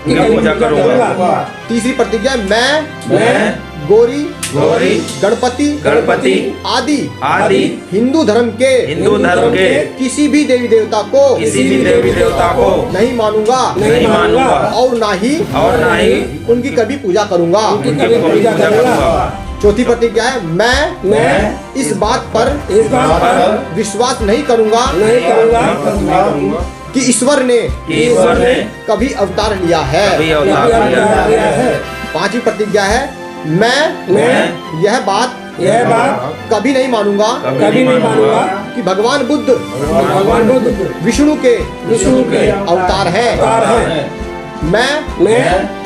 पूजा करूंगा। तीसरी प्रतिज्ञा, मैं गौरी गणपति आदि हिंदू धर्म के किसी भी देवी देवता को नहीं मानूंगा और ना ही उनकी कभी पूजा करूंगा। चौथी प्रतिज्ञा है, मैं इस बात पर विश्वास नहीं करूंगा कि ईश्वर ने कभी अवतार लिया है। पांचवी प्रतिज्ञा है, मैं यह बात कभी नहीं मानूंगा कि भगवान बुद्ध विष्णु के अवतार है। मैं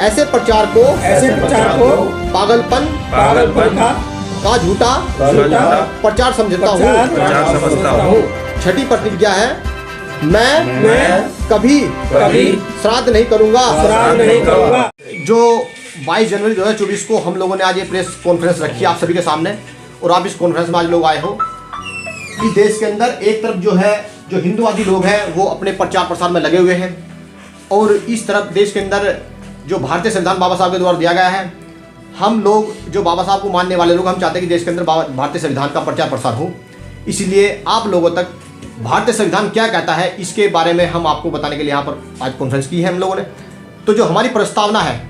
ऐसे प्रचार को पागलपन का झूठा प्रचार समझता हूँ। छठी प्रतिज्ञा है, मैं कभी श्राद्ध नहीं करूंगा। जो 22 जनवरी 2024 को हम लोगों ने आज ये प्रेस कॉन्फ्रेंस रखी आप सभी के सामने, और आप इस कॉन्फ्रेंस में आज लोग आए हो कि देश के अंदर एक तरफ जो हिंदुवादी लोग हैं वो अपने प्रचार प्रसार में लगे हुए हैं, और इस तरफ देश के अंदर जो भारतीय संविधान बाबा साहब के द्वारा दिया गया है, हम लोग जो बाबा साहब को मानने वाले लोग, हम चाहते हैं कि देश के अंदर भारतीय संविधान का प्रचार प्रसार हो। इसलिए आप लोगों तक भारतीय संविधान क्या कहता है इसके बारे में हम आपको बताने के लिए यहाँ पर आज कॉन्फ्रेंस की है हम लोगों ने। तो जो हमारी प्रस्तावना है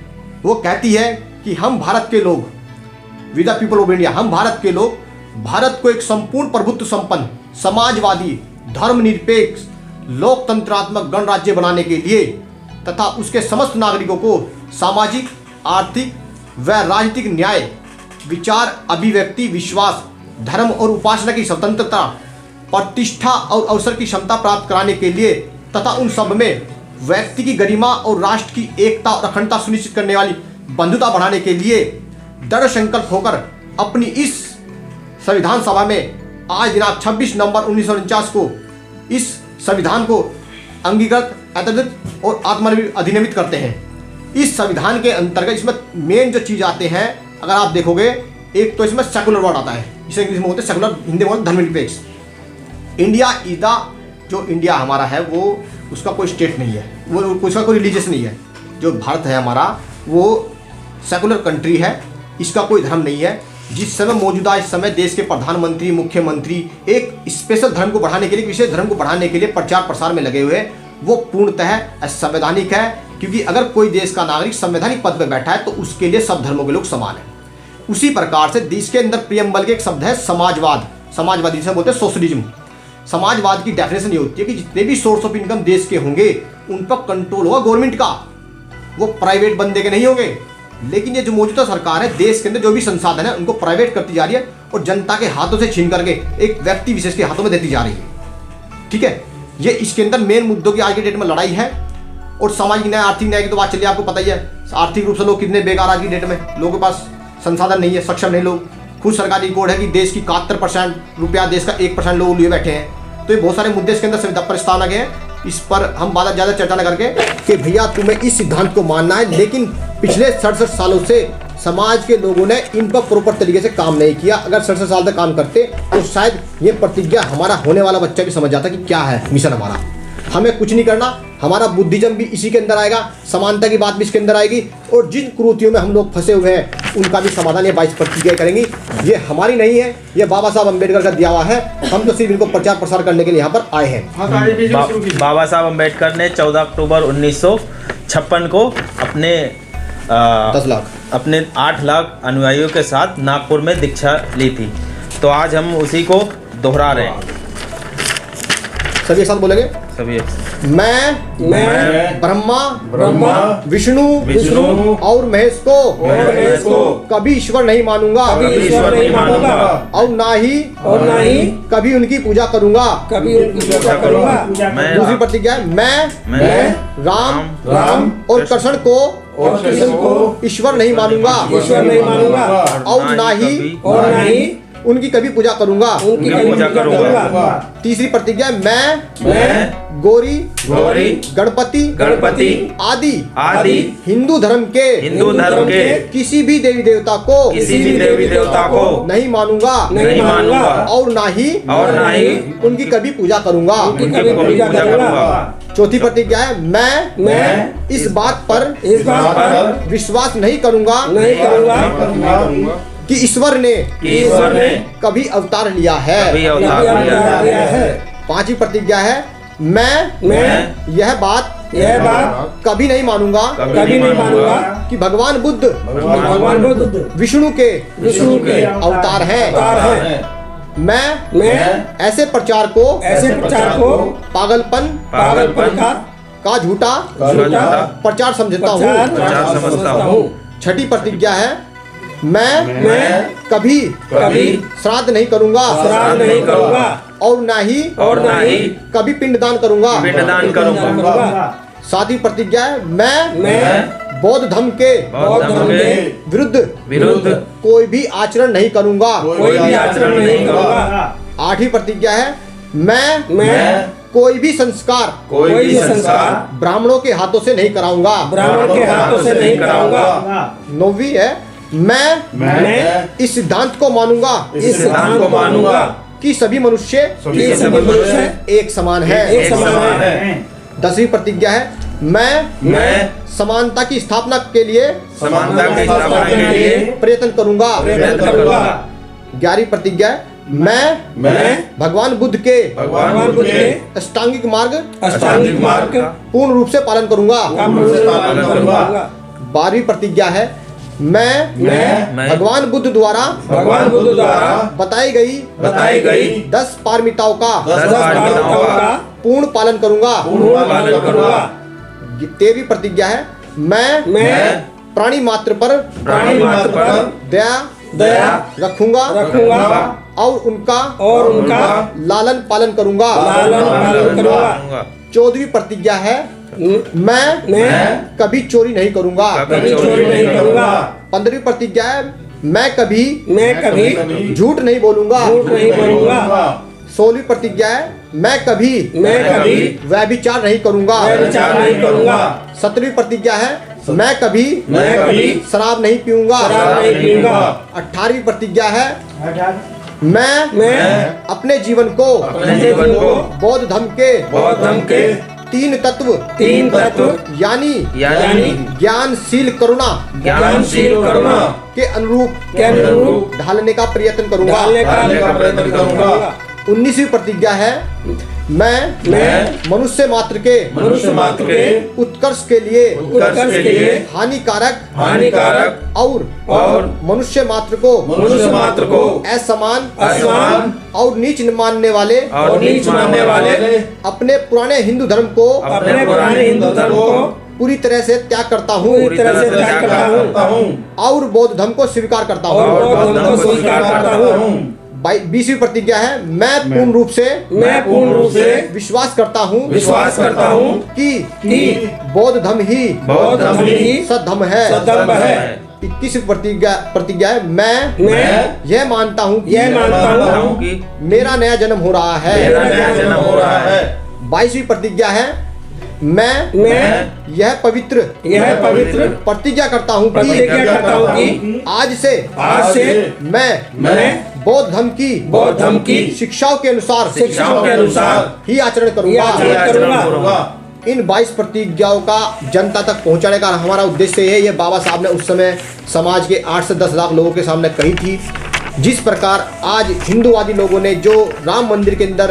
वो कहती है कि हम भारत के लोग, with the people of India, हम भारत के लोग भारत को एक संपूर्ण प्रभुत्व संपन्न, समाजवादी, धर्मनिरपेक्ष, लोकतंत्रात्मक गणराज्य बनाने के लिए तथा उसके समस्त नागरिकों को सामाजिक, आर्थिक व राजनीतिक न्याय, विचार अभिव्यक्ति, विश्वास, धर्म और उपासना की स्वतंत्रता, प्रतिष्ठा और अवसर की क्षमता प्राप्त कराने के लिए तथा उन सब में व्यक्ति की गरिमा और राष्ट्र की एकता और अखंडता सुनिश्चित करने वाली बंधुता बढ़ाने के लिए दृढ़ संकल्प होकर अपनी इस संविधान सभा में आज दिनांक 26 नवंबर 1949 को इस संविधान को अंगीकृत, अद्यतन और अधिनियमित करते हैं। इस संविधान के अंतर्गत इसमें मेन जो चीज आते हैं, अगर आप देखोगे, एक तो इसमें सेकुलर वर्ड आता है, इसे इंग्लिश में बोलते हैं सेकुलर, हिंदी में बोलते हैं धर्मनिरपेक्ष। इंडिया इज द, जो इंडिया हमारा है वो उसका कोई स्टेट नहीं है, वो उसका कोई रिलीजियस नहीं है। जो भारत है हमारा वो सेकुलर कंट्री है, इसका कोई धर्म नहीं है। जिस समय मौजूदा इस समय देश के प्रधानमंत्री, मुख्यमंत्री एक स्पेशल धर्म को बढ़ाने के लिए, विशेष धर्म को बढ़ाने के लिए प्रचार प्रसार में लगे हुए, वो पूर्णतः असंवैधानिक है। क्योंकि अगर कोई देश का नागरिक संवैधानिक पद पर बैठा है तो उसके लिए सब धर्मों के लोग समान हैं। उसी प्रकार से देश के अंदर प्रियम्बल के एक शब्द है समाजवाद, समाजवादी से बोलते हैं सोशलिज्म। समाजवाद की डेफिनेशन ये होती है कि जितने भी सोर्स ऑफ इनकम देश के होंगे उन पर कंट्रोल होगा गवर्नमेंट का, वो प्राइवेट बंदे के नहीं होंगे। लेकिन ये जो मौजूदा सरकार है, देश के अंदर जो भी संसाधन है उनको प्राइवेट करती जा रही है और जनता के हाथों से छीन करके एक व्यक्ति विशेष के हाथों में देती जा रही है। ठीक है, ये इसके अंदर मेन मुद्दों की आज के डेट में लड़ाई है। और सामाजिक न्याय, आर्थिक न्याय की तो बात चलिए, आपको पता ही है आर्थिक रूप से लोग कितने बेकार आज की डेट में, लोगों के पास संसाधन नहीं है, सक्षम नहीं लोग। खुद सरकारी रिकॉर्ड है कि देश की 71% रुपया देश का 1% लोग लिए बैठे हैं। तो ये बहुत सारे मुद्दे इसके अंदर प्रस्तावना के हैं, इस पर हम ज़्यादा चर्चा न करके कि भैया तुम्हें इस सिद्धांत को मानना है, लेकिन पिछले 67 सालों से समाज के लोगों ने इन पर प्रॉपर तरीके से काम नहीं किया। अगर 67 साल तक काम करते तो शायद ये प्रतिज्ञा हमारा होने वाला बच्चा भी समझ जाता कि क्या है मिशन हमारा। हमें कुछ नहीं करना, हमारा बुद्धिज्म भी इसी के अंदर आएगा, समानता की बात भी इसके अंदर आएगी, और जिन कुरीतियों में हम लोग फंसे हुए हैं उनका भी समाधान ये 22 प्रतिज्ञा करेंगी। ये हमारी नहीं है, ये बाबा साहब अम्बेडकर का दिया हुआ है। हम तो सिर्फ इनको प्रचार प्रसार करने के लिए यहाँ पर आए हैं। बाबा साहब अम्बेडकर ने 14 अक्टूबर 1956 को अपने 8 लाख अनुयायियों के साथ नागपुर में दीक्षा ली थी। तो आज हम उसी को दोहरा रहे हैं। सभी एक साथ बोलेंगे, सभी मैं ब्रह्मा विष्णु और महेश को कभी ईश्वर नहीं मानूंगा और ना ही कभी उनकी पूजा करूंगा। दूसरी प्रतिज्ञा है, मैं राम और कृष्ण को ईश्वर नहीं मानूंगा और ना ही उनकी कभी पूजा करूंगा। तीसरी प्रतिज्ञा, मैं गौरी गणपति आदि हिंदू धर्म के किसी भी देवी देवता को नहीं मानूंगा और ना ही उनकी कभी पूजा करूंगा। चौथी प्रतिज्ञा है मैं इस बात पर विश्वास नहीं करूंगा कि ईश्वर ने कभी अवतार लिया है। पांचवी प्रतिज्ञा है मैं यह बात कभी नहीं मानूंगा कि भगवान बुद्ध विष्णु के अवतार हैं। मैं ऐसे प्रचार को पागलपन का झूठा प्रचार समझता हूँ। छठी प्रतिज्ञा है मैं कभी श्राद्ध नहीं करूंगा और ना ही कभी पिंडदान करूंगा। सातवीं प्रतिज्ञा है मैं बौद्ध धर्म के विरुद्ध कोई भी आचरण नहीं करूंगा। आठवीं प्रतिज्ञा है मैं कोई भी संस्कार ब्राह्मणों के हाथों से नहीं कराऊंगा। नौवीं है मैं इस सिद्धांत को मानूंगा कि सभी मनुष्य एक समान है। 10वीं प्रतिज्ञा है मैं समानता की स्थापना के लिए प्रयत्न करूंगा। 11वीं प्रतिज्ञा है मैं भगवान बुद्ध के अष्टांगिक मार्ग पूर्ण रूप से पालन करूंगा। 12वीं प्रतिज्ञा है मैं भगवान बुद्ध द्वारा बताई गई 10 पारमिताओं का पूर्ण पालन करूंगा। 13वीं प्रतिज्ञा है मैं प्राणी मात्र पर दया रखूंगा और उनका लालन पालन करूंगा। 14वीं प्रतिज्ञा है मैं कभी चोरी नहीं करूंगा। 15वीं प्रतिज्ञा है मैं कभी झूठ नहीं बोलूंगा। 16वीं प्रतिज्ञा है मैं कभी व्यभिचार नहीं करूंगा। 17वीं प्रतिज्ञा है मैं कभी शराब नहीं पीऊंगा। 18वीं प्रतिज्ञा है मैं अपने जीवन को बौद्ध धर्म के तीन तत्व यानी ज्ञानशील करुणा के अनुरूप ढालने का प्रयत्न करूंगा। 19वीं प्रतिज्ञा है मैं मनुष्य मात्र के उत्कर्ष के लिए हानिकारक और मनुष्य मात्र को असमान और नीच मानने वाले अपने पुराने हिंदू धर्म को पूरी तरह से त्याग करता हूँ और बौद्ध धर्म को स्वीकार करता हूँ। 20वीं प्रतिज्ञा है मैं पूर्ण रूप से विश्वास करता हूँ कि बौद्ध धर्म ही सद्धर्म है। 21वीं प्रतिज्ञा है मैं यह मानता हूँ कि मेरा नया जन्म हो रहा है। 22वीं प्रतिज्ञा है मैं यह पवित्र प्रतिज्ञा करता हूँ कि आज से मैं बौद्ध धर्म की शिक्षाओं के अनुसार ही आचरण करूंगा। इन 22 प्रतिज्ञाओं का जनता तक पहुंचाने का हमारा उद्देश्य है। ये बाबा साहब ने उस समय समाज के 8 से 10 लाख लोगों के सामने कही थी। जिस प्रकार आज हिंदूवादी लोगों ने जो राम मंदिर के अंदर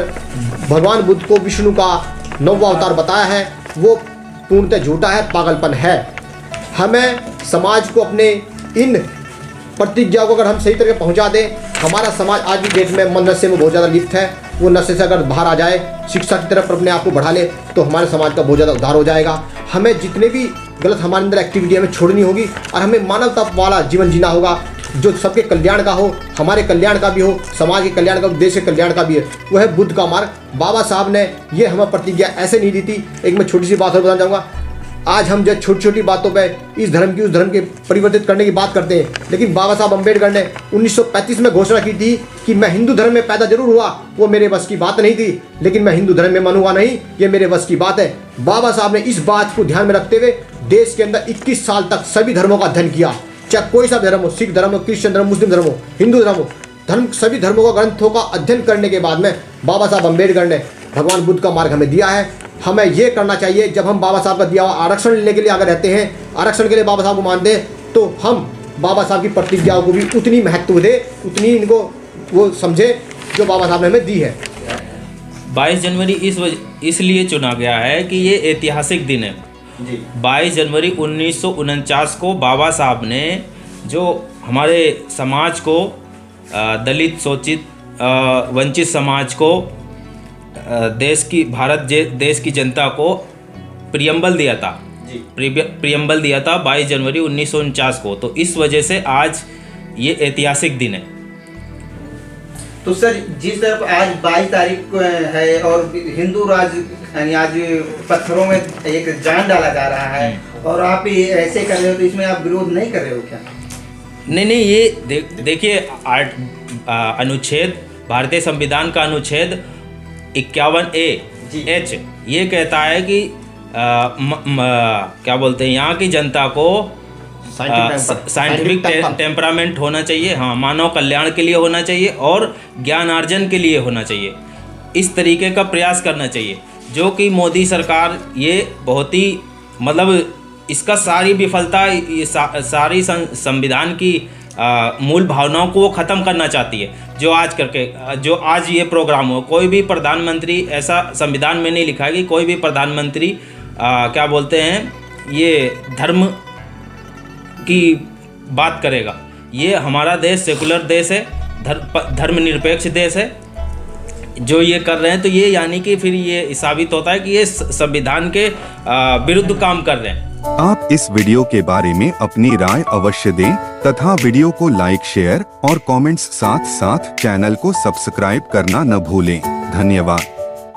भगवान बुद्ध को विष्णु का 9वां अवतार बताया है वो पूर्णतः झूठा है, पागलपन है। हमें समाज को अपने इन प्रतिज्ञाओं को अगर हम सही तरह पहुंचा दें, हमारा समाज आज की डेट में मन नशे में बहुत ज़्यादा लिप्त है। वो नशे से अगर बाहर आ जाए, शिक्षा की तरफ अपने आप को बढ़ा ले, तो हमारे समाज का बहुत ज़्यादा उद्धार हो जाएगा। हमें जितने भी गलत हमारे अंदर एक्टिविटी हमें छोड़नी होगी और हमें मानवता वाला जीवन जीना होगा जो सबके कल्याण का हो, हमारे कल्याण का भी हो, समाज के कल्याण का, देश के कल्याण का भी है। वह है बुद्ध का मार्ग। बाबा साहब ने ये हमें प्रतिज्ञा ऐसे नहीं दी थी। एक मैं छोटी सी बात और बताना चाहूँगा। आज हम जब छोटी छोटी बातों पे इस धर्म की उस धर्म के परिवर्तित करने की बात करते हैं, लेकिन बाबा साहब अम्बेडकर ने 1935 में घोषणा की थी कि मैं हिंदू धर्म में पैदा जरूर हुआ, वो मेरे बस की बात नहीं थी, लेकिन मैं हिंदू धर्म में मनुआ नहीं, ये मेरे बस की बात है। बाबा साहब ने इस बात को ध्यान में रखते हुए देश के अंदर 21 साल तक सभी धर्मों का अध्ययन किया, चाहे कोई सा धर्म हो, सिख धर्म हो, क्रिश्चियन धर्म, मुस्लिम धर्म हो, हिंदू धर्म हो, सभी धर्मों का ग्रंथों का अध्ययन करने के बाद में बाबा साहब अम्बेडकर ने भगवान बुद्ध का मार्ग हमें दिया है। हमें ये करना चाहिए, जब हम बाबा साहब का दिया हुआ आरक्षण लेने के लिए अगर रहते हैं, आरक्षण के लिए बाबा साहब को मानते हैं, तो हम बाबा साहब की प्रतिज्ञाओं को भी उतनी महत्व दे, उतनी इनको वो समझे जो बाबा साहब ने हमें दी है। 22 जनवरी इसलिए चुना गया है कि ये ऐतिहासिक दिन है जी। 22 जनवरी 1949 को बाबा साहब ने जो हमारे समाज को, दलित, शोषित, वंचित समाज को, देश की जनता को प्रियम्बल दिया था जी। प्रियम्बल दिया था 22 जनवरी 1949 को। तो इस वजह से आज ये ऐतिहासिक दिन है। तो सर, जिस तरफ आज 22 तारीख को है और हिंदू राज यानी आज पत्थरों में एक जान डाला जा रहा है और आप ये ऐसे कर रहे हो, तो इसमें आप विरोध नहीं कर रहे हो क्या? नहीं, ये देखिए, अनुच्छेद, भारतीय संविधान का अनुच्छेद 51A(H) ये कहता है कि क्या बोलते हैं, यहाँ की जनता को साइंटिफिक टेम्परामेंट होना चाहिए, हाँ, मानव कल्याण के लिए होना चाहिए और ज्ञानार्जन के लिए होना चाहिए। इस तरीके का प्रयास करना चाहिए, जो कि मोदी सरकार ये बहुत ही, मतलब इसका सारी विफलता, ये सारी संविधान की मूल भावनाओं को वो ख़त्म करना चाहती है। जो आज ये प्रोग्राम हो, कोई भी प्रधानमंत्री, ऐसा संविधान में नहीं लिखा है कि कोई भी प्रधानमंत्री क्या बोलते हैं, ये धर्म की बात करेगा। ये हमारा देश सेकुलर देश है, धर्मनिरपेक्ष देश है। जो ये कर रहे हैं, तो ये यानी कि फिर ये साबित होता है कि ये संविधान के विरुद्ध काम कर रहे हैं। आप इस वीडियो के बारे में अपनी राय अवश्य दें तथा वीडियो को लाइक, शेयर और कमेंट्स साथ साथ चैनल को सब्सक्राइब करना न भूलें। धन्यवाद।